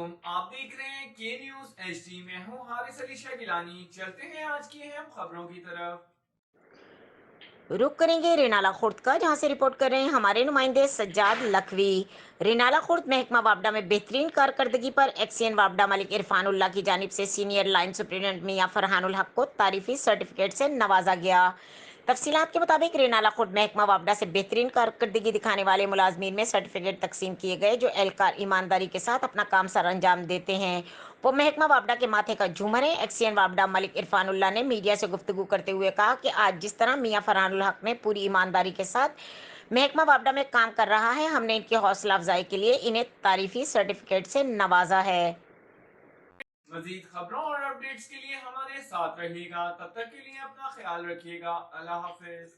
आप देख रहे हैं के न्यूज एचडी। मैं हूं हारिस अली शाह गिलानी। चलते हैं आज की अहम खबरों की तरफ। रुक करेंगे रेनाला खुर्द का, जहां से रिपोर्ट कर रहे हैं हमारे नुमाइंदे सज्जाद लखवी। रेनाला खुर्द महकमा वापडा में बेहतरीन कारकर्दगी पर एक्सीएन वापडा मालिक इरफानुल्लाह की जानिब से सीनियर लाइन सुप्रिटेंडेंट मियां फरहानुल हक को तारीफी सर्टिफिकेट से नवाजा गया। तफसीलात के मुताबिक रेनाला खुर्द महकमा वापडा से बेहतरीन कारकर्दगी दिखाने वाले मुलाजमीन में सर्टिफिकेट तकसीम किए गए, जो एहलकार ईमानदारी के साथ अपना काम सर अंजाम देते हैं। वो महकमा वापडा के माथे का झूमर है। एक्सीएन वापडा मलिक इरफानुल्लाह ने मीडिया से गुफ्तगू करते हुए कहा कि आज जिस तरह मियां फरहानुल हक ने पूरी ईमानदारी के साथ महकमा वापडा में काम कर रहा है, हमने इनकी हौसला अफजाई के लिए इन्हें तारीफी सर्टिफिकेट से नवाजा है। मजीद खबरों और अपडेट्स के लिए हमारे साथ रहिएगा। तब तक के लिए अपना ख्याल रखिएगा। अल्लाह हाफिज।